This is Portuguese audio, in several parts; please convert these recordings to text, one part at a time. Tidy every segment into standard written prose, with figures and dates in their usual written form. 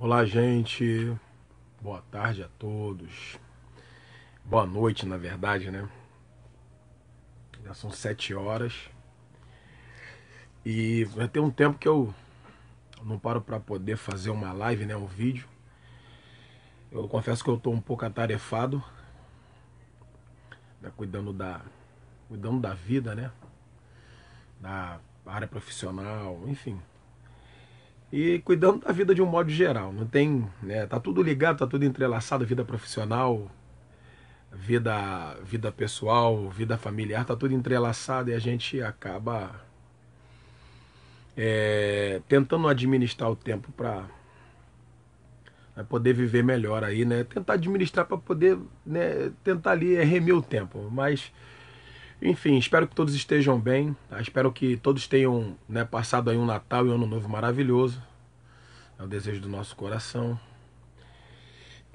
Olá, gente. Boa tarde a todos. Boa noite, na verdade, né? Já são 7 horas. E já tem um tempo que eu não paro para poder fazer uma live, né? Um vídeo. Eu confesso que eu tô um pouco atarefado, né? Cuidando da vida, né? Da área profissional, enfim. E cuidando da vida de um modo geral. Não tem, né? Tá tudo ligado, tá tudo entrelaçado, vida profissional, vida pessoal, vida familiar, tá tudo entrelaçado e a gente acaba tentando administrar o tempo para poder viver melhor aí, né? Tentar administrar para poder, né, tentar ali remir o tempo. Mas, enfim, espero que todos estejam bem, tá? Espero que todos tenham, né, passado aí um Natal e um Ano Novo maravilhoso. É o desejo do nosso coração.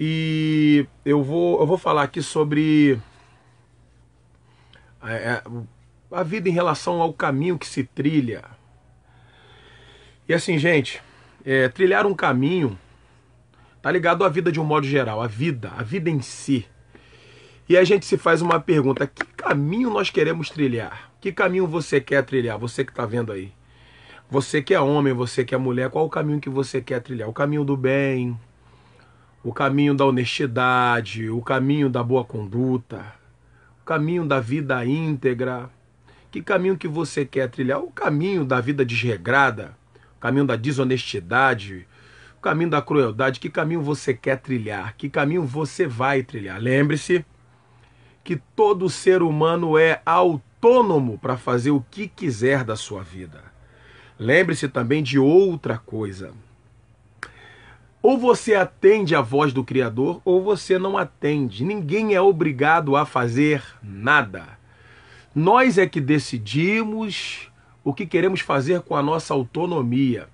E eu vou falar aqui sobre é, a vida em relação ao caminho que se trilha. E assim, gente, trilhar um caminho tá ligado à vida de um modo geral, a vida em si. E a gente se faz uma pergunta: que caminho nós queremos trilhar? Que caminho você quer trilhar? Você que está vendo aí. Você que é homem, você que é mulher, qual o caminho que você quer trilhar? O caminho do bem, o caminho da honestidade, o caminho da boa conduta, o caminho da vida íntegra. Que caminho que você quer trilhar? O caminho da vida desregrada, o caminho da desonestidade, o caminho da crueldade. Que caminho você quer trilhar? Que caminho você vai trilhar? Lembre-se que todo ser humano é autônomo para fazer o que quiser da sua vida. Lembre-se também de outra coisa. Ou você atende à voz do Criador, ou você não atende. Ninguém é obrigado a fazer nada. Nós é que decidimos o que queremos fazer com a nossa autonomia.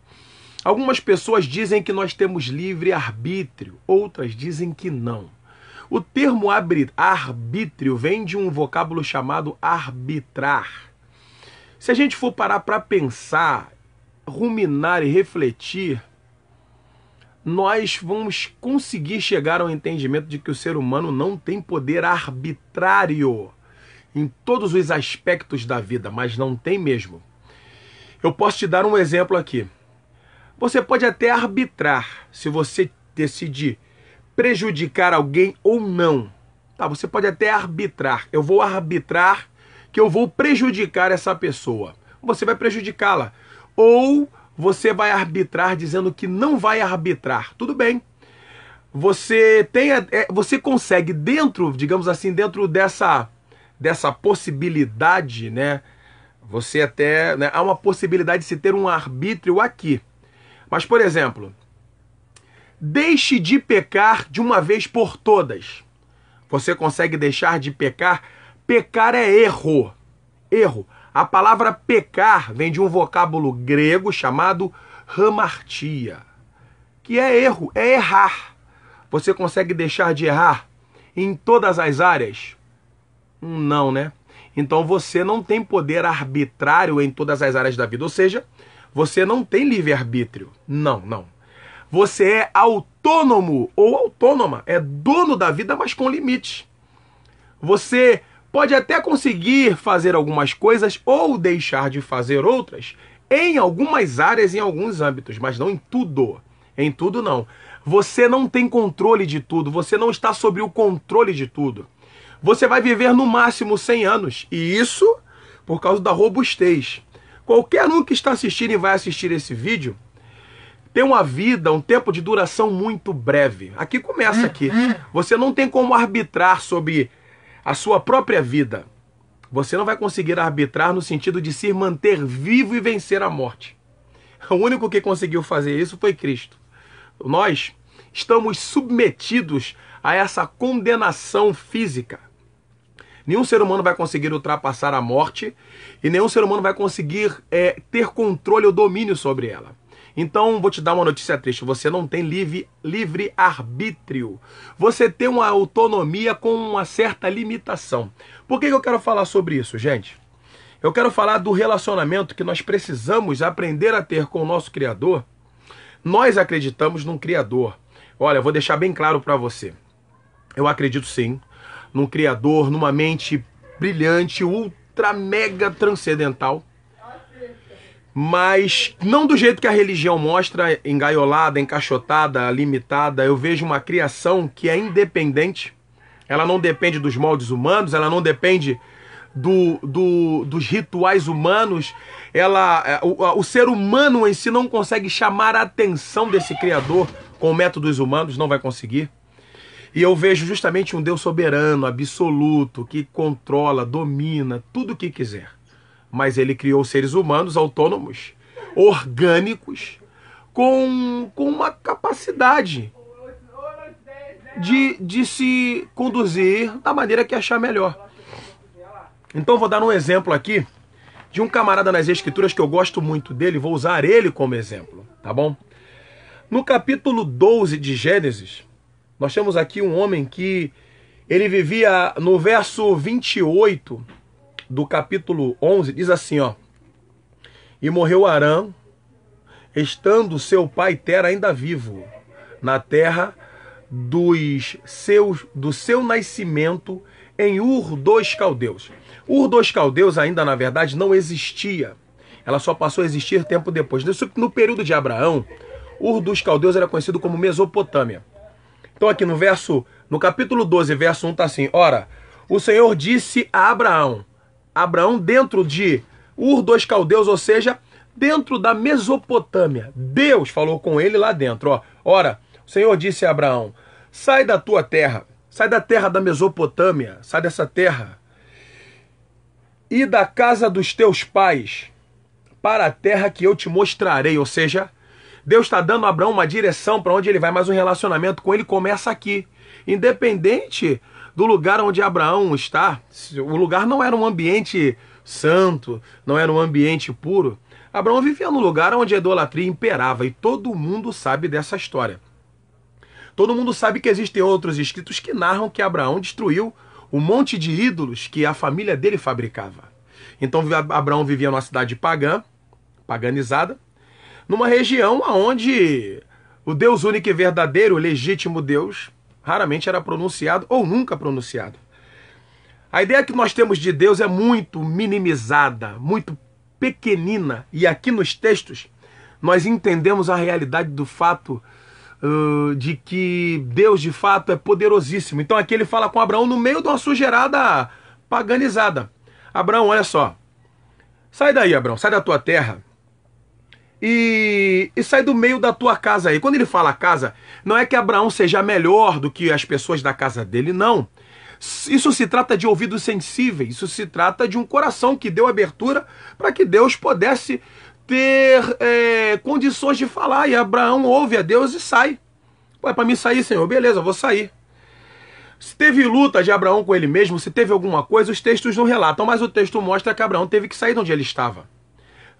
Algumas pessoas dizem que nós temos livre arbítrio, outras dizem que não. O termo arbítrio vem de um vocábulo chamado arbitrar. Se a gente for parar para pensar, ruminar e refletir, nós vamos conseguir chegar ao entendimento de que o ser humano não tem poder arbitrário em todos os aspectos da vida, mas não tem mesmo. Eu posso te dar um exemplo aqui. Você pode até arbitrar se você decidir prejudicar alguém ou não. Tá, você pode até arbitrar. Eu vou arbitrar que eu vou prejudicar essa pessoa. Você vai prejudicá-la. Ou você vai arbitrar dizendo que não vai arbitrar. Tudo bem. Você consegue dentro, digamos assim, dentro dessa possibilidade, né? Você até, né, há uma possibilidade de se ter um arbítrio aqui. Mas, por exemplo, deixe de pecar de uma vez por todas. Você consegue deixar de pecar? Pecar é erro. Erro. A palavra pecar vem de um vocábulo grego chamado hamartia, que é erro, é errar. Você consegue deixar de errar em todas as áreas? Não, né? Então você não tem poder arbitrário em todas as áreas da vida. Ou seja, você não tem livre-arbítrio. Não, não. Você é autônomo ou autônoma. É dono da vida, mas com limites. Você pode até conseguir fazer algumas coisas ou deixar de fazer outras em algumas áreas, em alguns âmbitos, mas não em tudo. Em tudo, não. Você não tem controle de tudo. Você não está sob o controle de tudo. Você vai viver no máximo 100 anos. E isso por causa da robustez. Qualquer um que está assistindo e vai assistir esse vídeo tem uma vida, um tempo de duração muito breve. Aqui começa aqui. Você não tem como arbitrar sobre a sua própria vida. Você não vai conseguir arbitrar no sentido de se manter vivo e vencer a morte. O único que conseguiu fazer isso foi Cristo. Nós estamos submetidos a essa condenação física. Nenhum ser humano vai conseguir ultrapassar a morte e nenhum ser humano vai conseguir ter controle ou domínio sobre ela. Então, vou te dar uma notícia triste. Você não tem livre arbítrio. Você tem uma autonomia com uma certa limitação. Por que eu quero falar sobre isso, gente? Eu quero falar do relacionamento que nós precisamos aprender a ter com o nosso Criador Nós acreditamos num Criador. Olha, eu vou deixar bem claro para você. Eu acredito sim num Criador, numa mente brilhante, ultra mega transcendental. Mas não do jeito que a religião mostra, engaiolada, encaixotada, limitada. Eu vejo uma criação que é independente. Ela não depende dos moldes humanos, ela não depende dos rituais humanos. O ser humano em si não consegue chamar a atenção desse Criador com métodos humanos, não vai conseguir. E eu vejo justamente um Deus soberano, absoluto, que controla, domina tudo o que quiser. Mas ele criou seres humanos autônomos, orgânicos, com uma capacidade de se conduzir da maneira que achar melhor. Então vou dar um exemplo aqui de um camarada nas Escrituras que eu gosto muito dele, vou usar ele como exemplo, tá bom? No capítulo 12 de Gênesis, nós temos aqui um homem que ele vivia no verso 28 do capítulo 11, diz assim, ó: e morreu Arã, estando seu pai Tera ainda vivo, na terra do seu nascimento em Ur dos Caldeus. Ur dos Caldeus ainda, na verdade, não existia. Ela só passou a existir tempo depois. No período de Abraão, Ur dos Caldeus era conhecido como Mesopotâmia. Então aqui no capítulo 12, verso 1, está assim: ora, o Senhor disse a Abraão, dentro de Ur dos Caldeus, ou seja, dentro da Mesopotâmia. Deus falou com ele lá dentro. Ó. Ora, o Senhor disse a Abraão: sai da tua terra, sai da terra da Mesopotâmia, sai dessa terra, e da casa dos teus pais, para a terra que eu te mostrarei. Ou seja, Deus está dando a Abraão uma direção para onde ele vai, mas o relacionamento com ele começa aqui. Independente do lugar onde Abraão está, o lugar não era um ambiente santo, não era um ambiente puro. Abraão vivia num lugar onde a idolatria imperava, e todo mundo sabe dessa história. Todo mundo sabe que existem outros escritos que narram que Abraão destruiu um monte de ídolos que a família dele fabricava. Então Abraão vivia numa cidade pagã, paganizada, numa região onde o Deus único e verdadeiro, o legítimo Deus, raramente era pronunciado ou nunca pronunciado. A ideia que nós temos de Deus é muito minimizada, muito pequenina, e aqui nos textos nós entendemos a realidade do fato de que Deus de fato é poderosíssimo. Então aqui ele fala com Abraão no meio de uma sujeirada paganizada. Abraão, olha só, sai daí, Abraão, sai da tua terra e sai do meio da tua casa aí. Quando ele fala casa, não é que Abraão seja melhor do que as pessoas da casa dele, não. Isso se trata de ouvidos sensíveis, isso se trata de um coração que deu abertura para que Deus pudesse ter condições de falar. E Abraão ouve a Deus e sai. É para mim sair, Senhor? Beleza, eu vou sair. Se teve luta de Abraão com ele mesmo, se teve alguma coisa, os textos não relatam, mas o texto mostra que Abraão teve que sair de onde ele estava.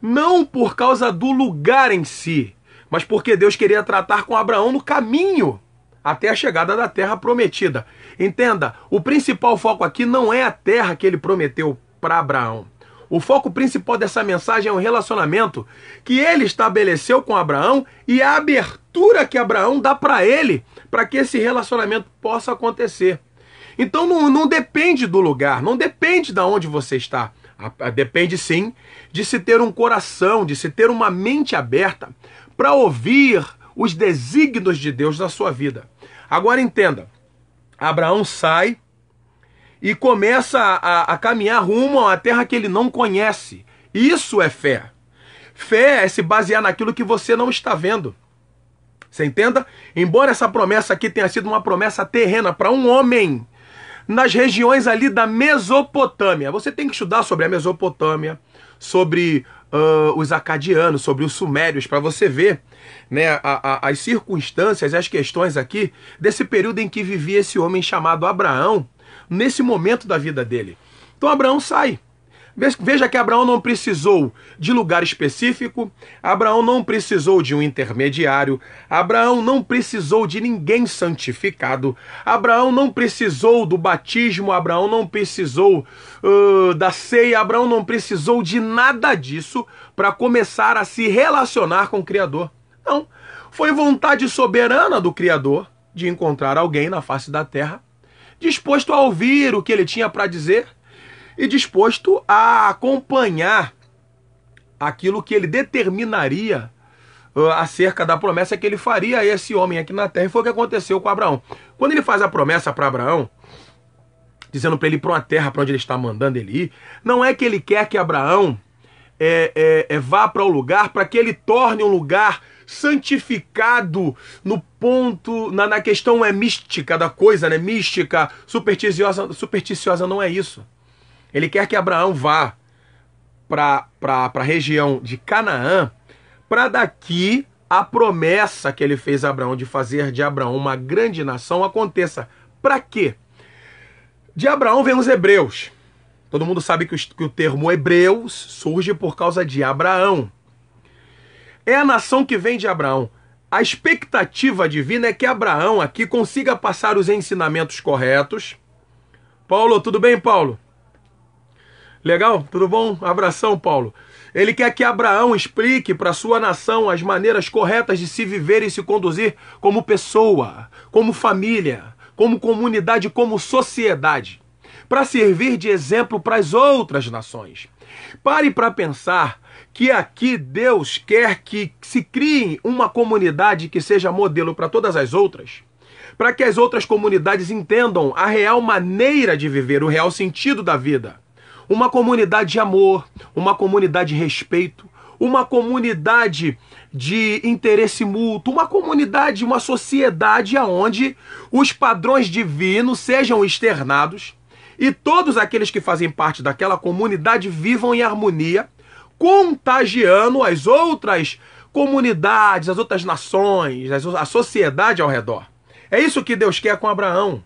Não por causa do lugar em si, mas porque Deus queria tratar com Abraão no caminho até a chegada da terra prometida. Entenda, o principal foco aqui não é a terra que ele prometeu para Abraão. O foco principal dessa mensagem é o relacionamento que ele estabeleceu com Abraão e a abertura que Abraão dá para ele, para que esse relacionamento possa acontecer. Então não depende do lugar, não depende de onde você está. Depende sim de se ter um coração, de se ter uma mente aberta para ouvir os desígnios de Deus na sua vida. Agora entenda, Abraão sai e começa a caminhar rumo a uma terra que ele não conhece. Isso é fé. Fé é se basear naquilo que você não está vendo. Você entenda? Embora essa promessa aqui tenha sido uma promessa terrena para um homem nas regiões ali da Mesopotâmia. Você tem que estudar sobre a Mesopotâmia, sobre os acadianos, sobre os sumérios, para você ver, né, as circunstâncias, as questões aqui desse período em que vivia esse homem chamado Abraão, nesse momento da vida dele. Então Abraão sai. Veja que Abraão não precisou de lugar específico, Abraão não precisou de um intermediário, Abraão não precisou de ninguém santificado, Abraão não precisou do batismo, Abraão não precisou da ceia, Abraão não precisou de nada disso para começar a se relacionar com o Criador. Não. Foi vontade soberana do Criador de encontrar alguém na face da terra disposto a ouvir o que ele tinha para dizer e disposto a acompanhar aquilo que ele determinaria acerca da promessa que ele faria a esse homem aqui na terra. E foi o que aconteceu com Abraão. Quando ele faz a promessa para Abraão, dizendo para ele ir para uma terra para onde ele está mandando ele ir, não é que ele quer que Abraão vá para o lugar para que ele torne um lugar santificado no ponto, na questão mística da coisa, né? Mística, supersticiosa não é isso. Ele quer que Abraão vá para a região de Canaã, para daqui a promessa que ele fez a Abraão de fazer de Abraão uma grande nação aconteça. Para quê? De Abraão vem os hebreus. Todo mundo sabe que o termo hebreus surge por causa de Abraão. É a nação que vem de Abraão. A expectativa divina é que Abraão aqui consiga passar os ensinamentos corretos. Paulo, tudo bem, Paulo? Legal? Tudo bom? Abração, Paulo. Ele quer que Abraão explique para sua nação as maneiras corretas de se viver e se conduzir como pessoa, como família, como comunidade, como sociedade, para servir de exemplo para as outras nações. Pare para pensar que aqui Deus quer que se crie uma comunidade que seja modelo para todas as outras, para que as outras comunidades entendam a real maneira de viver, o real sentido da vida. Uma comunidade de amor, uma comunidade de respeito, uma comunidade de interesse mútuo, uma comunidade, uma sociedade onde os padrões divinos sejam externados e todos aqueles que fazem parte daquela comunidade vivam em harmonia, contagiando as outras comunidades, as outras nações, a sociedade ao redor. É isso que Deus quer com Abraão.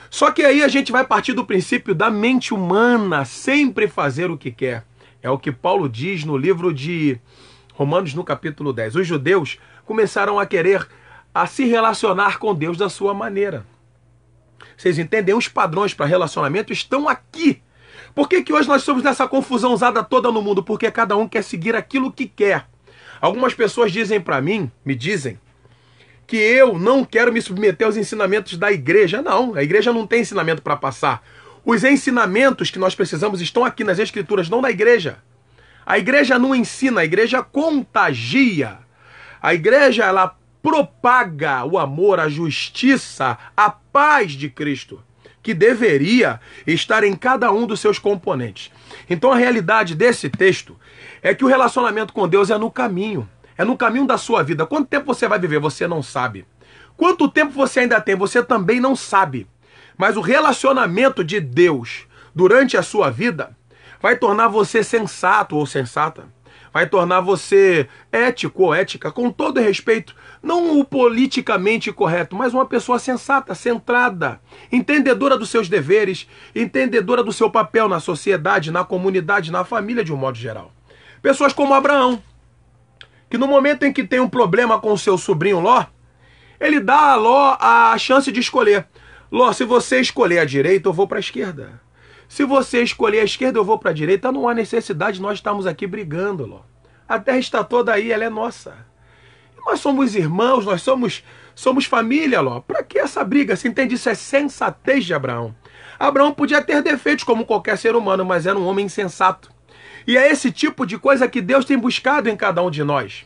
Só que aí a gente vai partir do princípio da mente humana sempre fazer o que quer. É o que Paulo diz no livro de Romanos, no capítulo 10. Os judeus começaram a querer se relacionar com Deus da sua maneira. Vocês entendem? Os padrões para relacionamento estão aqui. Por que hoje nós estamos nessa confusãozada toda no mundo? Porque cada um quer seguir aquilo que quer. Algumas pessoas dizem para mim, me dizem, que eu não quero me submeter aos ensinamentos da igreja. Não, a igreja não tem ensinamento para passar. Os ensinamentos que nós precisamos estão aqui nas escrituras, não na igreja. A igreja não ensina, a igreja contagia. A igreja, ela propaga o amor, a justiça, a paz de Cristo, que deveria estar em cada um dos seus componentes. Então a realidade desse texto é que o relacionamento com Deus é no caminho. É no caminho da sua vida. Quanto tempo você vai viver? Você não sabe. Quanto tempo você ainda tem? Você também não sabe. Mas o relacionamento de Deus durante a sua vida vai tornar você sensato ou sensata. Vai tornar você ético ou ética, com todo respeito. Não o politicamente correto, mas uma pessoa sensata, centrada, entendedora dos seus deveres, entendedora do seu papel na sociedade, na comunidade, na família de um modo geral. Pessoas como Abraão, que no momento em que tem um problema com o seu sobrinho Ló, ele dá a Ló a chance de escolher. Ló, se você escolher a direita, eu vou para a esquerda. Se você escolher a esquerda, eu vou para a direita. Não há necessidade de nós estarmos aqui brigando, Ló. A terra está toda aí, ela é nossa. Nós somos irmãos, nós somos família, Ló. Para que essa briga? Você entende? Isso é sensatez de Abraão. Abraão podia ter defeitos como qualquer ser humano, mas era um homem sensato. E é esse tipo de coisa que Deus tem buscado em cada um de nós.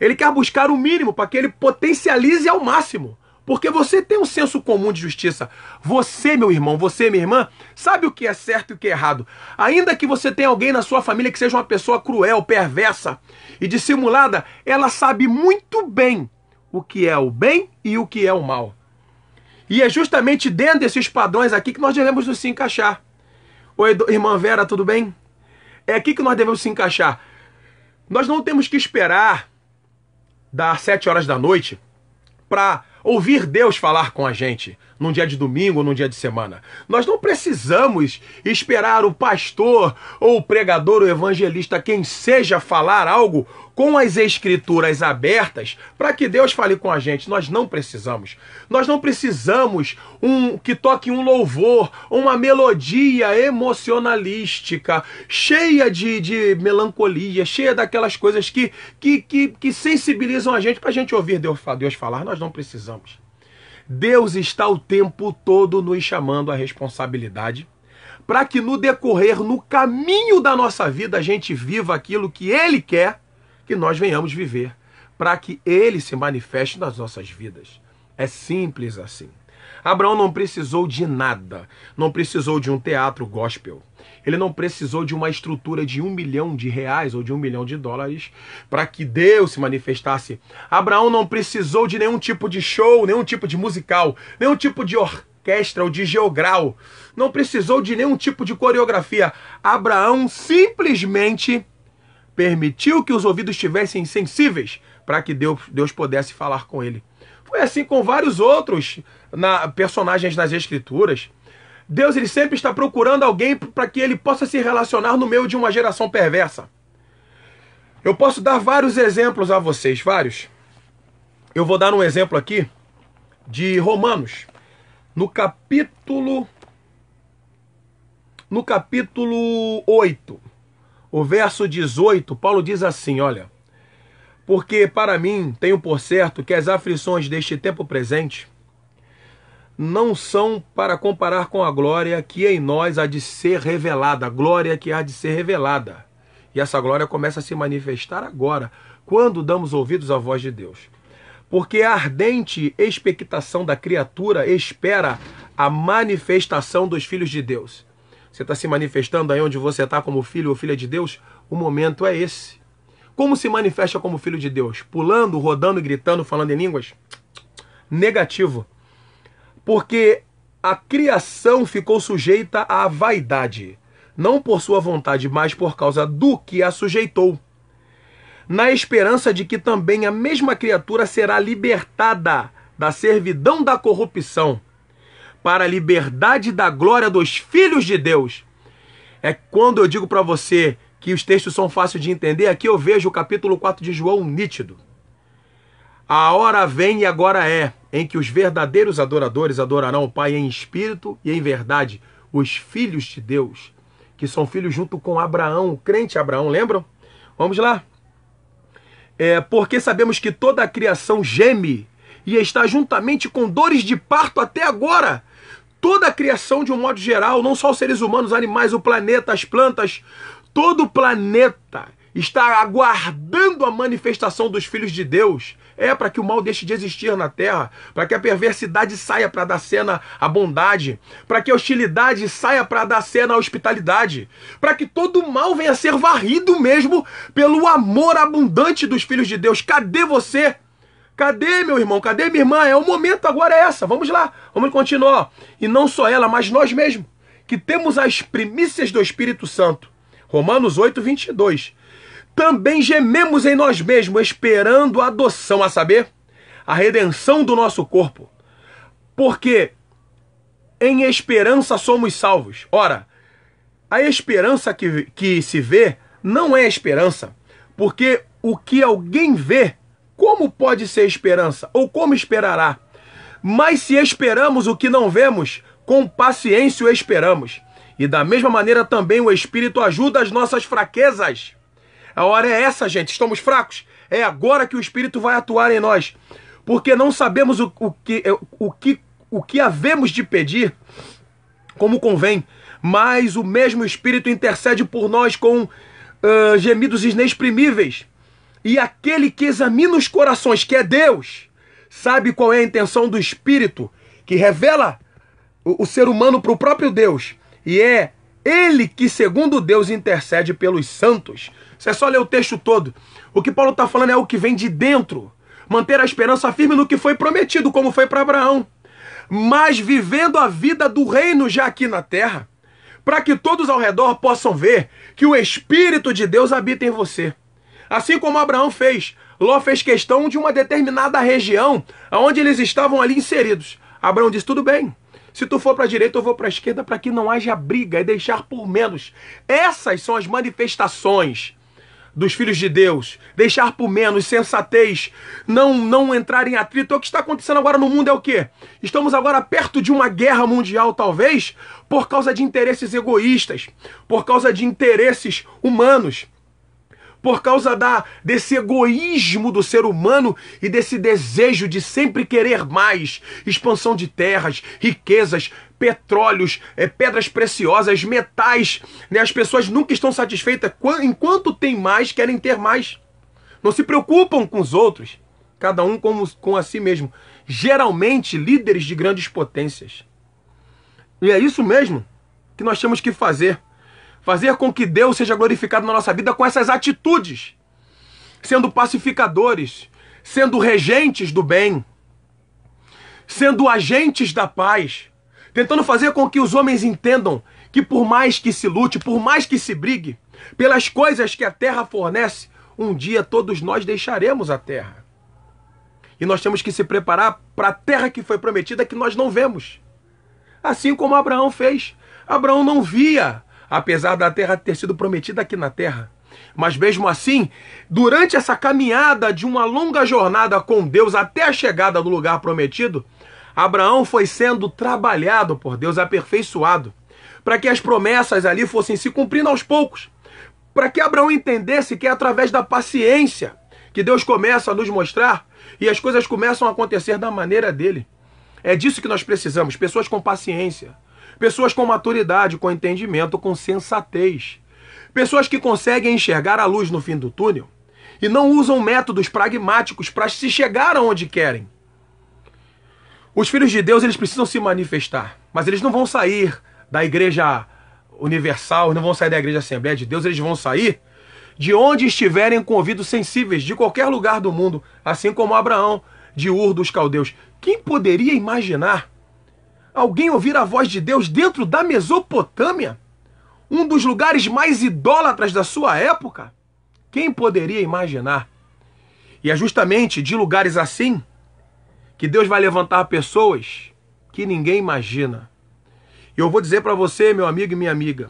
Ele quer buscar o mínimo para que ele potencialize ao máximo. Porque você tem um senso comum de justiça. Você, meu irmão, você, minha irmã, sabe o que é certo e o que é errado. Ainda que você tenha alguém na sua família que seja uma pessoa cruel, perversa e dissimulada, ela sabe muito bem o que é o bem e o que é o mal. E é justamente dentro desses padrões aqui que nós devemos nos encaixar. Oi, irmã Vera, tudo bem? É aqui que nós devemos se encaixar. Nós não temos que esperar das 7 horas da noite para ouvir Deus falar com a gente num dia de domingo ou num dia de semana. Nós não precisamos esperar o pastor ou o pregador ou o evangelista, quem seja, falar algo com as escrituras abertas para que Deus fale com a gente. Nós não precisamos. Nós não precisamos que toque um louvor, uma melodia emocionalística, cheia de melancolia, cheia daquelas coisas que sensibilizam a gente para a gente ouvir Deus falar. Nós não precisamos. Deus está o tempo todo nos chamando à responsabilidade para que no decorrer, no caminho da nossa vida, a gente viva aquilo que Ele quer que nós venhamos viver, para que Ele se manifeste nas nossas vidas. É simples assim. Abraão não precisou de nada, não precisou de um teatro gospel, ele não precisou de uma estrutura de R$1 milhão ou de $1 milhão para que Deus se manifestasse. Abraão não precisou de nenhum tipo de show, nenhum tipo de musical, nenhum tipo de orquestra ou de geogral, não precisou de nenhum tipo de coreografia. Abraão simplesmente permitiu que os ouvidos estivessem sensíveis para que Deus pudesse falar com ele. Foi assim com vários outros personagens nas Escrituras. Deus ele sempre está procurando alguém para que ele possa se relacionar no meio de uma geração perversa. Eu posso dar vários exemplos a vocês, vários. Eu vou dar um exemplo aqui de Romanos. No capítulo 8, o verso 18, Paulo diz assim, olha: porque para mim tenho por certo que as aflições deste tempo presente não são para comparar com a glória que em nós há de ser revelada, a glória que há de ser revelada. E essa glória começa a se manifestar agora, quando damos ouvidos à voz de Deus. Porque a ardente expectação da criatura espera a manifestação dos filhos de Deus. Você está se manifestando aí onde você está como filho ou filha de Deus? O momento é esse. Como se manifesta como filho de Deus? Pulando, rodando, gritando, falando em línguas? Negativo. Porque a criação ficou sujeita à vaidade, não por sua vontade, mas por causa do que a sujeitou, na esperança de que também a mesma criatura será libertada da servidão da corrupção, para a liberdade da glória dos filhos de Deus. É quando eu digo para você que os textos são fáceis de entender, aqui eu vejo o capítulo 4 de João nítido. A hora vem e agora é, em que os verdadeiros adoradores adorarão o Pai em espírito e em verdade, os filhos de Deus, que são filhos junto com Abraão, o crente Abraão, lembram? Vamos lá. Porque sabemos que toda a criação geme e está juntamente com dores de parto até agora. Toda a criação de um modo geral, não só os seres humanos, animais, o planeta, as plantas, todo o planeta está aguardando a manifestação dos filhos de Deus. Para que o mal deixe de existir na terra, para que a perversidade saia para dar cena à bondade, para que a hostilidade saia para dar cena à hospitalidade, para que todo o mal venha a ser varrido mesmo pelo amor abundante dos filhos de Deus. Cadê você? Cadê, meu irmão? Cadê, minha irmã? O momento agora é essa. Vamos lá, vamos continuar. E não só ela, mas nós mesmos, que temos as primícias do Espírito Santo. Romanos 8, 22. Também gememos em nós mesmos, esperando a adoção, a saber, a redenção do nosso corpo. Porque em esperança somos salvos. Ora, a esperança que se vê não é esperança, porque o que alguém vê, como pode ser esperança? Ou como esperará? Mas se esperamos o que não vemos, com paciência o esperamos. E da mesma maneira também o Espírito ajuda as nossas fraquezas. A hora é essa, gente. Estamos fracos. É agora que o Espírito vai atuar em nós. Porque não sabemos o que havemos de pedir como convém. Mas o mesmo Espírito intercede por nós com gemidos inexprimíveis. E aquele que examina os corações, que é Deus, sabe qual é a intenção do Espírito, que revela o ser humano para o próprio Deus. E é Ele que, segundo Deus, intercede pelos santos. Você é só ler o texto todo. O que Paulo está falando é o que vem de dentro. Manter a esperança firme no que foi prometido, como foi para Abraão. Mas vivendo a vida do reino já aqui na terra, para que todos ao redor possam ver que o Espírito de Deus habita em você. Assim como Abraão fez. Ló fez questão de uma determinada região onde eles estavam ali inseridos. Abraão disse, tudo bem. Se tu for para a direita, eu vou para a esquerda, para que não haja briga e deixar por menos. Essas são as manifestações dos filhos de Deus, deixar por menos, sensatez, não entrar em atrito. O que está acontecendo agora no mundo é o quê? Estamos agora perto de uma guerra mundial, talvez, por causa de interesses egoístas, por causa de interesses humanos, por causa desse egoísmo do ser humano e desse desejo de sempre querer mais, expansão de terras, riquezas, petróleos, pedras preciosas, metais, né? As pessoas nunca estão satisfeitas, enquanto tem mais, querem ter mais. Não se preocupam com os outros, cada um com a si mesmo. Geralmente líderes de grandes potências. E é isso mesmo que nós temos que fazer. Fazer com que Deus seja glorificado na nossa vida com essas atitudes. Sendo pacificadores, sendo regentes do bem, sendo agentes da paz, tentando fazer com que os homens entendam que por mais que se lute, por mais que se brigue, pelas coisas que a terra fornece, um dia todos nós deixaremos a terra. E nós temos que se preparar para a terra que foi prometida, que nós não vemos. Assim como Abraão fez. Abraão não via, apesar da terra ter sido prometida aqui na terra. Mas mesmo assim, durante essa caminhada de uma longa jornada com Deus até a chegada do lugar prometido, Abraão foi sendo trabalhado por Deus, aperfeiçoado, para que as promessas ali fossem se cumprindo aos poucos. Para que Abraão entendesse que é através da paciência que Deus começa a nos mostrar e as coisas começam a acontecer da maneira dele. É disso que nós precisamos, pessoas com paciência. Pessoas com maturidade, com entendimento, com sensatez. Pessoas que conseguem enxergar a luz no fim do túnel e não usam métodos pragmáticos para se chegar aonde querem. Os filhos de Deus, eles precisam se manifestar, mas eles não vão sair da igreja universal, não vão sair da igreja Assembleia de Deus, eles vão sair de onde estiverem com ouvidos sensíveis, de qualquer lugar do mundo, assim como Abraão, de Ur dos Caldeus. Quem poderia imaginar alguém ouvir a voz de Deus dentro da Mesopotâmia? Um dos lugares mais idólatras da sua época? Quem poderia imaginar? E é justamente de lugares assim que Deus vai levantar pessoas que ninguém imagina. E eu vou dizer para você, meu amigo e minha amiga,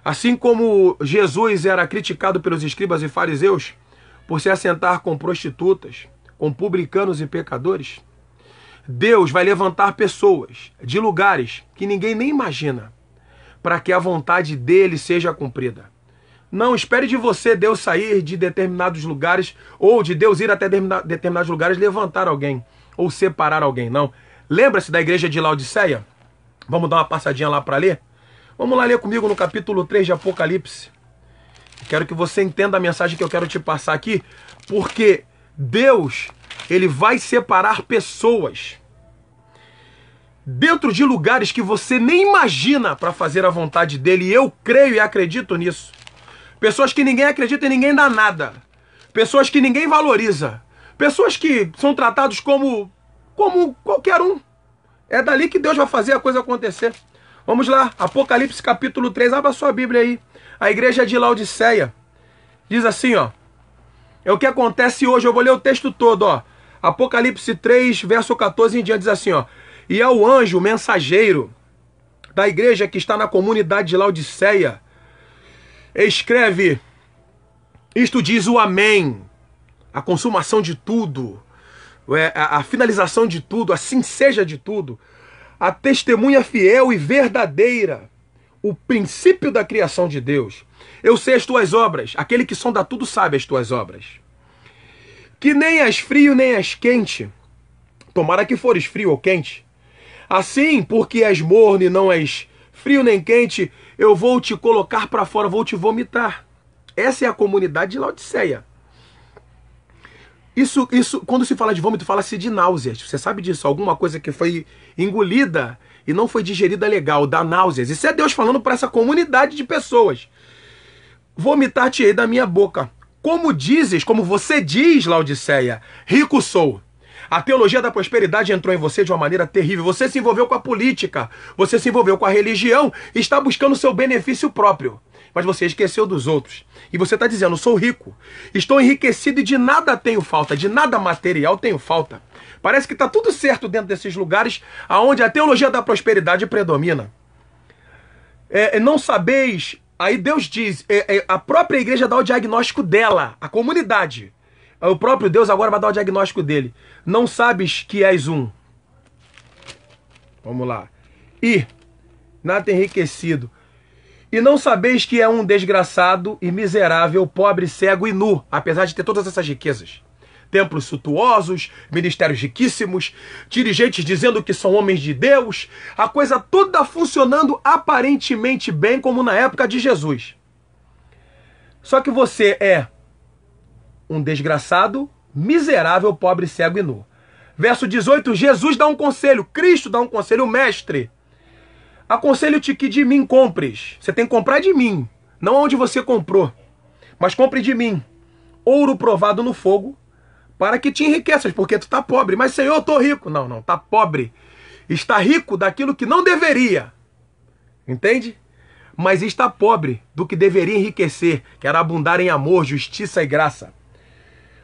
assim como Jesus era criticado pelos escribas e fariseus por se assentar com prostitutas, com publicanos e pecadores, Deus vai levantar pessoas de lugares que ninguém nem imagina, para que a vontade dele seja cumprida. Não espere de você Deus sair de determinados lugares, ou de Deus ir até determinados lugares levantar alguém, ou separar alguém, não. Lembra-se da igreja de Laodiceia? Vamos dar uma passadinha lá para ler? Vamos lá ler comigo no capítulo 3 de Apocalipse. Quero que você entenda a mensagem que eu quero te passar aqui, porque Deus, ele vai separar pessoas dentro de lugares que você nem imagina para fazer a vontade dele. E eu creio e acredito nisso. Pessoas que ninguém acredita e ninguém dá nada. Pessoas que ninguém valoriza. Pessoas que são tratados como qualquer um. É dali que Deus vai fazer a coisa acontecer. Vamos lá, Apocalipse capítulo 3, abra sua Bíblia aí. A igreja de Laodiceia diz assim, ó. É o que acontece hoje, eu vou ler o texto todo, ó. Apocalipse 3, verso 14 em diante, diz assim, ó. E ao anjo mensageiro da igreja que está na comunidade de Laodiceia, escreve, isto diz o Amém, a consumação de tudo, a finalização de tudo, assim seja de tudo, a testemunha fiel e verdadeira, o princípio da criação de Deus. Eu sei as tuas obras, aquele que sonda tudo sabe as tuas obras. Que nem és frio nem és quente, tomara que fores frio ou quente. Assim, porque és morno e não és frio nem quente, eu vou te colocar para fora, vou te vomitar. Essa é a comunidade de Laodiceia. Isso, quando se fala de vômito, fala-se de náuseas. Você sabe disso? Alguma coisa que foi engolida e não foi digerida legal, dá náuseas. Isso é Deus falando para essa comunidade de pessoas. Vomitar-te-ei da minha boca. Como dizes, como você diz, Laodiceia, rico sou. A teologia da prosperidade entrou em você de uma maneira terrível. Você se envolveu com a política, você se envolveu com a religião e está buscando o seu benefício próprio. Mas você esqueceu dos outros. E você está dizendo, sou rico, estou enriquecido e de nada tenho falta, de nada material tenho falta. Parece que está tudo certo dentro desses lugares onde a teologia da prosperidade predomina. Não sabeis Aí Deus diz, a própria igreja dá o diagnóstico dela, a comunidade. O próprio Deus agora vai dar o diagnóstico dele. Não sabes que és um. Vamos lá. E nada enriquecido. E não sabeis que é um desgraçado e miserável, pobre, cego e nu, apesar de ter todas essas riquezas. Templos suntuosos, ministérios riquíssimos, dirigentes dizendo que são homens de Deus, a coisa toda funcionando aparentemente bem, como na época de Jesus. Só que você é um desgraçado, miserável, pobre, cego e nu. Verso 18, Jesus dá um conselho, Cristo dá um conselho, mestre. Aconselho-te que de mim compres. Você tem que comprar de mim, não onde você comprou, mas compre de mim ouro provado no fogo, para que te enriqueças, porque tu está pobre. Mas, Senhor, eu estou rico. Não, não, está pobre. Está rico daquilo que não deveria. Entende? Mas está pobre do que deveria enriquecer, que era abundar em amor, justiça e graça.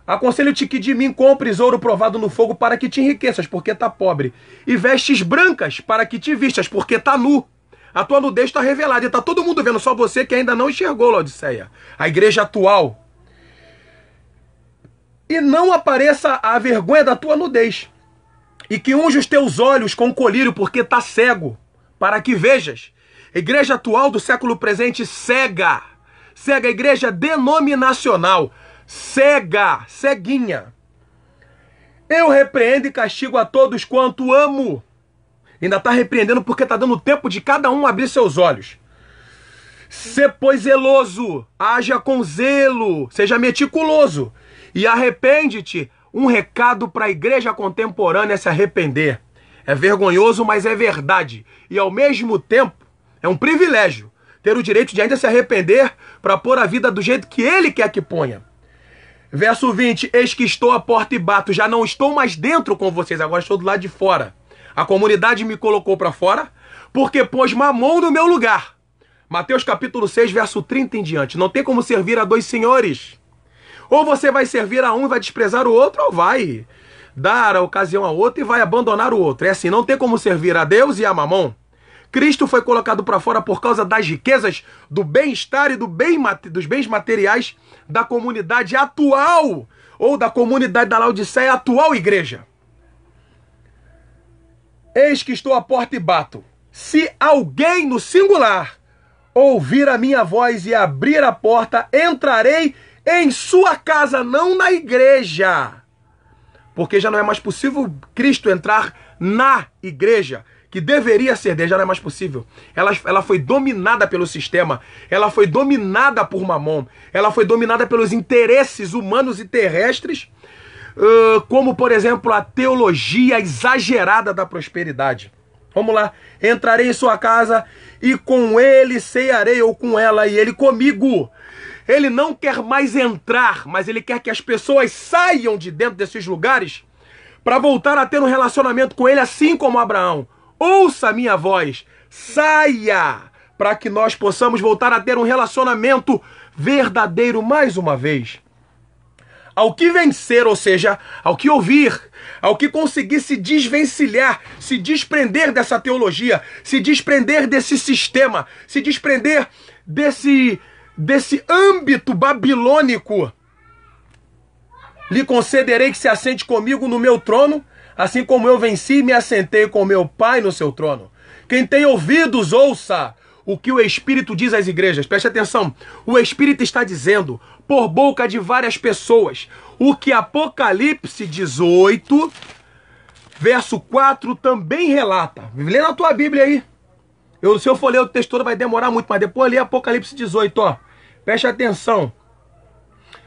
Aconselho-te que de mim compres ouro provado no fogo para que te enriqueças, porque está pobre. E vestes brancas para que te vistas, porque está nu. A tua nudez está revelada. E está todo mundo vendo, só você que ainda não enxergou, Laodiceia. A igreja atual. E não apareça a vergonha da tua nudez. E que unja os teus olhos com colírio, porque está cego, para que vejas. Igreja atual do século presente, cega. Cega, igreja denominacional. Cega, ceguinha. Eu repreendo e castigo a todos quanto amo. Ainda está repreendendo porque está dando tempo de cada um abrir seus olhos. Sê, pois, zeloso, haja com zelo, seja meticuloso. E arrepende-te. Um recado para a igreja contemporânea se arrepender. É vergonhoso, mas é verdade. E ao mesmo tempo, é um privilégio ter o direito de ainda se arrepender para pôr a vida do jeito que ele quer que ponha. Verso 20, eis que estou à porta e bato. Já não estou mais dentro com vocês, agora estou do lado de fora. A comunidade me colocou para fora porque pôs Mamon no meu lugar. Mateus capítulo 6, verso 30 em diante. Não tem como servir a dois senhores. Ou você vai servir a um e vai desprezar o outro, ou vai dar a ocasião a outro e vai abandonar o outro. É assim, não tem como servir a Deus e a Mamon. Cristo foi colocado para fora por causa das riquezas, do bem-estar e dos bens materiais da comunidade atual, ou da comunidade da Laodiceia, atual igreja. Eis que estou à porta e bato. Se alguém no singular ouvir a minha voz e abrir a porta, entrarei em sua casa, não na igreja. Porque já não é mais possível Cristo entrar na igreja, que deveria ser dele, já não é mais possível. Ela foi dominada pelo sistema, ela foi dominada por Mamon, ela foi dominada pelos interesses humanos e terrestres, como, por exemplo, a teologia exagerada da prosperidade. Vamos lá. Entrarei em sua casa e com ele cearei, ou com ela e ele comigo. Ele não quer mais entrar, mas ele quer que as pessoas saiam de dentro desses lugares para voltar a ter um relacionamento com ele, assim como Abraão. Ouça a minha voz, saia, para que nós possamos voltar a ter um relacionamento verdadeiro mais uma vez. Ao que vencer, ou seja, ao que ouvir, ao que conseguir se desvencilhar, se desprender dessa teologia, se desprender desse sistema, se desprender desse âmbito babilônico, lhe concederei que se assente comigo no meu trono, assim como eu venci e me assentei com meu Pai no seu trono. Quem tem ouvidos, ouça o que o Espírito diz às igrejas. Preste atenção, o Espírito está dizendo, por boca de várias pessoas, o que Apocalipse 18, verso 4, também relata. Lê na tua Bíblia aí. Se eu for ler o texto todo vai demorar muito, mas depois lê Apocalipse 18, ó. Preste atenção.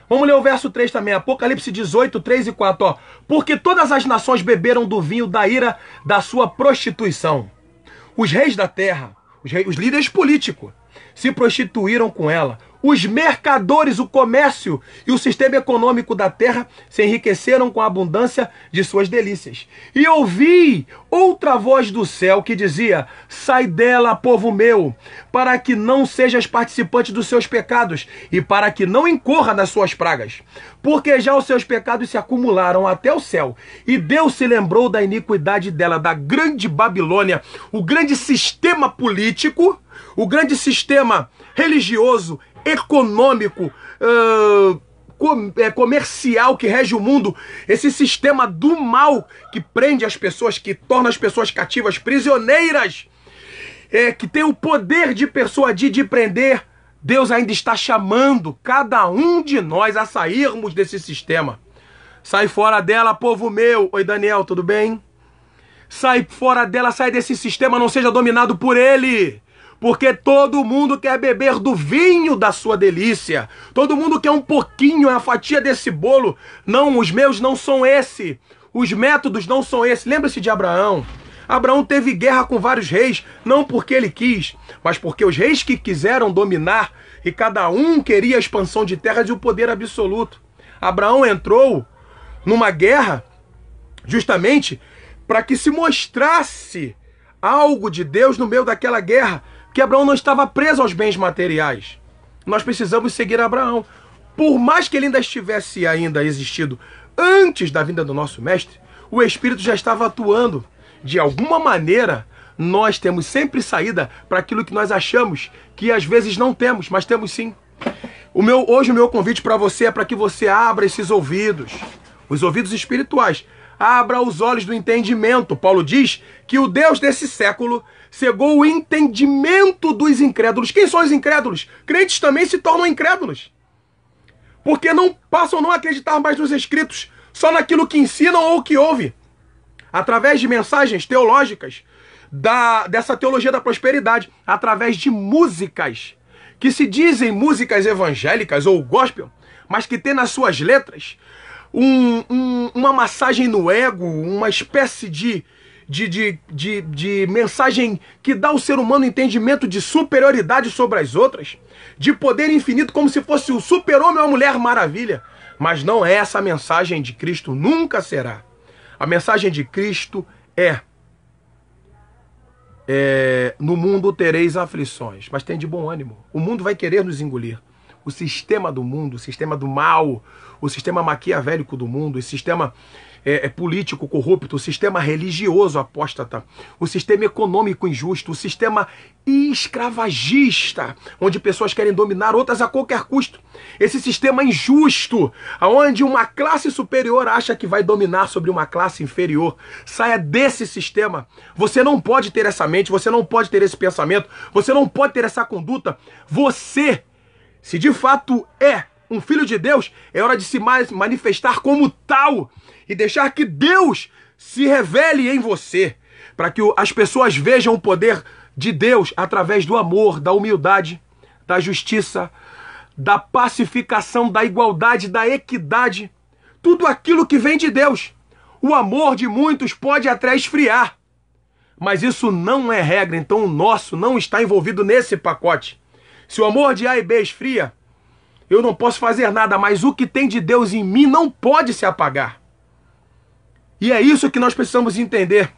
Vamos ler o verso 3 também, Apocalipse 18, 3 e 4, ó. Porque todas as nações beberam do vinho da ira da sua prostituição. Os reis da terra, os líderes políticos, se prostituíram com ela. Os mercadores, o comércio e o sistema econômico da terra se enriqueceram com a abundância de suas delícias. E ouvi outra voz do céu que dizia: sai dela, povo meu, para que não sejas participante dos seus pecados e para que não incorra nas suas pragas. Porque já os seus pecados se acumularam até o céu, e Deus se lembrou da iniquidade dela, da grande Babilônia, o grande sistema político, o grande sistema religioso, econômico, comercial que rege o mundo, esse sistema do mal que prende as pessoas, que torna as pessoas cativas, prisioneiras, que tem o poder de persuadir, de prender. Deus ainda está chamando cada um de nós a sairmos desse sistema. Sai fora dela, povo meu. Oi, Daniel, tudo bem? Sai fora dela, sai desse sistema, não seja dominado por ele. Porque todo mundo quer beber do vinho da sua delícia. Todo mundo quer um pouquinho, a fatia desse bolo. Não, os meus não são esse. Os métodos não são esse. Lembra-se de Abraão. Abraão teve guerra com vários reis, não porque ele quis, mas porque os reis que quiseram dominar, e cada um queria a expansão de terras e o poder absoluto. Abraão entrou numa guerra justamente para que se mostrasse algo de Deus no meio daquela guerra, que Abraão não estava preso aos bens materiais. Nós precisamos seguir Abraão. Por mais que ele ainda estivesse existido antes da vinda do nosso mestre, o Espírito já estava atuando. De alguma maneira, nós temos sempre saída para aquilo que nós achamos que às vezes não temos, mas temos sim. Hoje o meu convite para você é para que você abra esses ouvidos, os ouvidos espirituais. Abra os olhos do entendimento. Paulo diz que o Deus desse século cegou o entendimento dos incrédulos. Quem são os incrédulos? Crentes também se tornam incrédulos, porque não passam a não acreditar mais nos escritos, só naquilo que ensinam ou que ouvem, através de mensagens teológicas, dessa teologia da prosperidade, através de músicas, que se dizem músicas evangélicas ou gospel, mas que tem nas suas letras uma massagem no ego, uma espécie de mensagem que dá ao ser humano entendimento de superioridade sobre as outras, de poder infinito, como se fosse o super-homem ou a mulher maravilha. Mas não é essa a mensagem de Cristo, nunca será. A mensagem de Cristo no mundo tereis aflições, mas tem de bom ânimo. O mundo vai querer nos engolir. O sistema do mundo, o sistema do mal, o sistema maquiavélico do mundo, o sistema político corrupto, o sistema religioso apóstata, o sistema econômico injusto, o sistema escravagista, onde pessoas querem dominar outras a qualquer custo. Esse sistema injusto, onde uma classe superior acha que vai dominar sobre uma classe inferior. Saia desse sistema. Você não pode ter essa mente, você não pode ter esse pensamento, você não pode ter essa conduta. Você, se de fato é um filho de Deus, é hora de se manifestar como tal e deixar que Deus se revele em você, para que as pessoas vejam o poder de Deus através do amor, da humildade, da justiça, da pacificação, da igualdade, da equidade, tudo aquilo que vem de Deus. O amor de muitos pode até esfriar, mas isso não é regra, então o nosso não está envolvido nesse pacote. Se o amor de A e B esfria, eu não posso fazer nada, mas o que tem de Deus em mim não pode se apagar. E é isso que nós precisamos entender.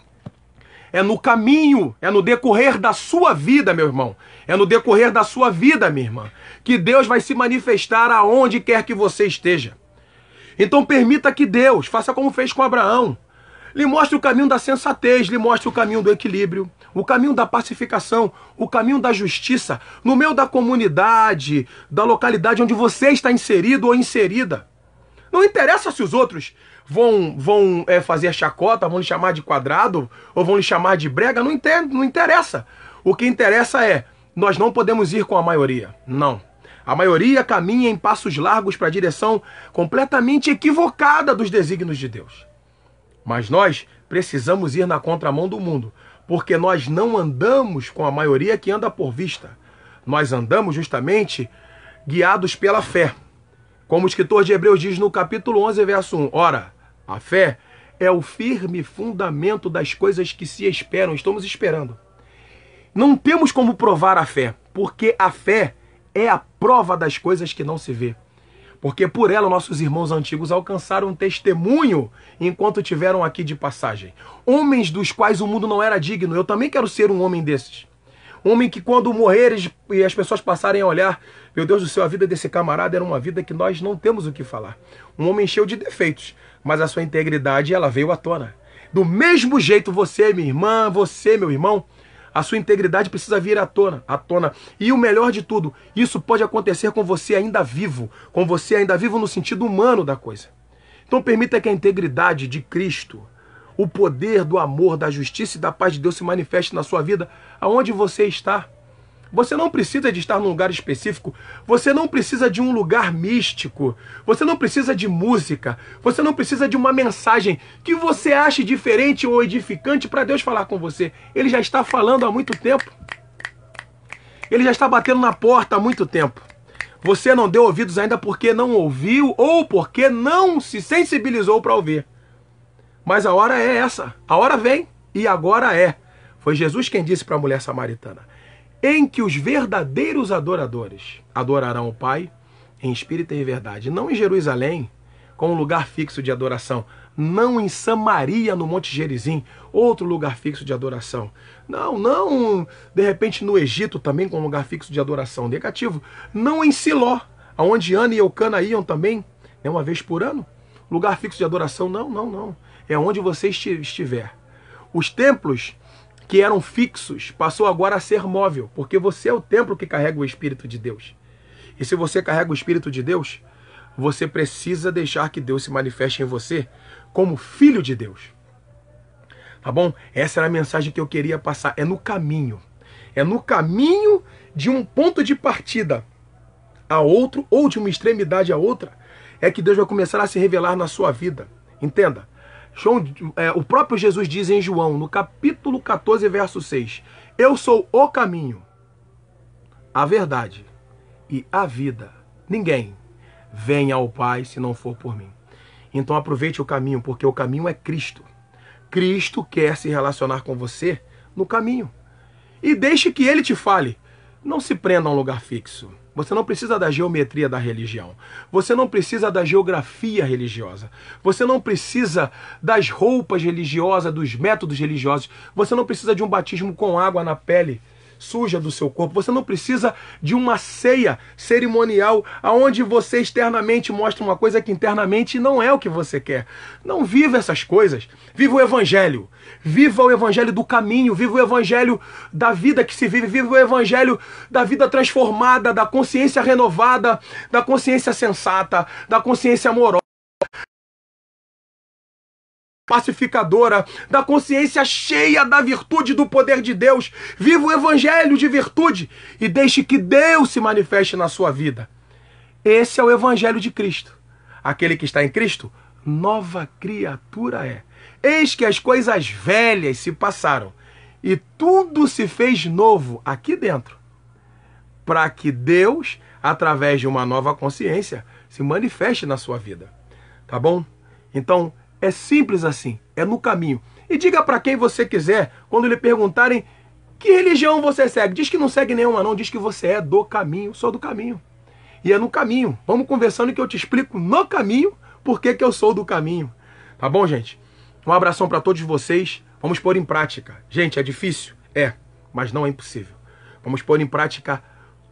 É no caminho, é no decorrer da sua vida, meu irmão. É no decorrer da sua vida, minha irmã, que Deus vai se manifestar aonde quer que você esteja. Então permita que Deus faça como fez com Abraão. Lhe mostre o caminho da sensatez, lhe mostre o caminho do equilíbrio, o caminho da pacificação, o caminho da justiça, no meio da comunidade, da localidade onde você está inserido ou inserida. Não interessa se os outros vão fazer chacota, vão lhe chamar de quadrado, ou vão lhe chamar de brega, não interessa. O que interessa é, nós não podemos ir com a maioria, não. A maioria caminha em passos largos para a direção completamente equivocada dos desígnios de Deus. Mas nós precisamos ir na contramão do mundo, porque nós não andamos com a maioria que anda por vista. Nós andamos justamente guiados pela fé. Como o escritor de Hebreus diz no capítulo 11, verso 1. Ora, a fé é o firme fundamento das coisas que se esperam. Estamos esperando. Não temos como provar a fé, porque a fé é a prova das coisas que não se vê. Porque por ela nossos irmãos antigos alcançaram um testemunho enquanto tiveram aqui de passagem. Homens dos quais o mundo não era digno. Eu também quero ser um homem desses. Um homem que quando morrer e as pessoas passarem a olhar, meu Deus do céu, a vida desse camarada era uma vida que nós não temos o que falar. Um homem cheio de defeitos, mas a sua integridade ela veio à tona. Do mesmo jeito você, minha irmã, você, meu irmão, a sua integridade precisa vir à tona. E o melhor de tudo, isso pode acontecer com você ainda vivo. Com você ainda vivo no sentido humano da coisa. Então permita que a integridade de Cristo, o poder do amor, da justiça e da paz de Deus se manifeste na sua vida, aonde você está. Você não precisa de estar num lugar específico, você não precisa de um lugar místico, você não precisa de música, você não precisa de uma mensagem que você ache diferente ou edificante para Deus falar com você. Ele já está falando há muito tempo. Ele já está batendo na porta há muito tempo. Você não deu ouvidos ainda porque não ouviu ou porque não se sensibilizou para ouvir. Mas a hora é essa, a hora vem e agora é. Foi Jesus quem disse para a mulher samaritana: em que os verdadeiros adoradores adorarão o Pai em espírito e em verdade. Não em Jerusalém, com um lugar fixo de adoração. Não em Samaria, no Monte Gerizim, outro lugar fixo de adoração. Não, de repente no Egito também, com um lugar fixo de adoração. Negativo. Não em Siló, onde Ana e Eucana iam também, uma vez por ano. Lugar fixo de adoração, não. É onde você estiver. Os templos que eram fixos, passou agora a ser móvel, porque você é o templo que carrega o Espírito de Deus. E se você carrega o Espírito de Deus, você precisa deixar que Deus se manifeste em você como filho de Deus. Tá bom? Essa era a mensagem que eu queria passar. É no caminho. É no caminho de um ponto de partida a outro, ou de uma extremidade a outra, é que Deus vai começar a se revelar na sua vida. Entenda. O próprio Jesus diz em João, no capítulo 14, verso 6, eu sou o caminho, a verdade e a vida. Ninguém vem ao Pai se não for por mim. Então aproveite o caminho, porque o caminho é Cristo. Cristo quer se relacionar com você no caminho. E deixe que Ele te fale. Não se prenda a um lugar fixo. Você não precisa da geometria da religião. Você não precisa da geografia religiosa. Você não precisa das roupas religiosas, dos métodos religiosos. Você não precisa de um batismo com água na pele suja do seu corpo. Você não precisa de uma ceia cerimonial onde você externamente mostra uma coisa que internamente não é o que você quer. Não viva essas coisas. Viva o Evangelho. Viva o Evangelho do caminho. Viva o Evangelho da vida que se vive. Viva o Evangelho da vida transformada, da consciência renovada, da consciência sensata, da consciência amorosa, pacificadora, da consciência cheia da virtude do poder de Deus. Viva o Evangelho de virtude e deixe que Deus se manifeste na sua vida. Esse é o Evangelho de Cristo. Aquele que está em Cristo, nova criatura é. Eis que as coisas velhas se passaram e tudo se fez novo aqui dentro, para que Deus, através de uma nova consciência, se manifeste na sua vida. Tá bom? Então, é simples assim, é no caminho. E diga para quem você quiser, quando lhe perguntarem que religião você segue. Diz que não segue nenhuma não, diz que você é do caminho, sou do caminho. E é no caminho. Vamos conversando que eu te explico no caminho por que eu sou do caminho. Tá bom, gente? Um abração para todos vocês. Vamos pôr em prática. Gente, é difícil? É, mas não é impossível. Vamos pôr em prática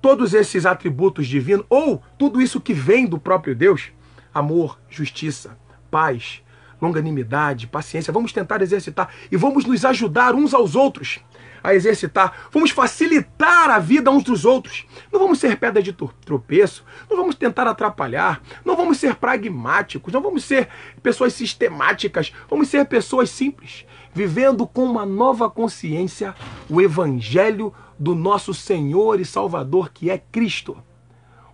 todos esses atributos divinos, ou tudo isso que vem do próprio Deus. Amor, justiça, paz, longanimidade, paciência. Vamos tentar exercitar e vamos nos ajudar uns aos outros a exercitar. Vamos facilitar a vida uns dos outros. Não vamos ser pedra de tropeço, não vamos tentar atrapalhar, não vamos ser pragmáticos, não vamos ser pessoas sistemáticas, vamos ser pessoas simples, vivendo com uma nova consciência o Evangelho do nosso Senhor e Salvador, que é Cristo.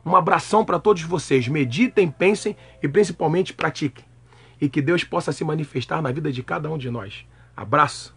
Um abração para todos vocês. Meditem, pensem e principalmente pratiquem. E que Deus possa se manifestar na vida de cada um de nós. Abraço.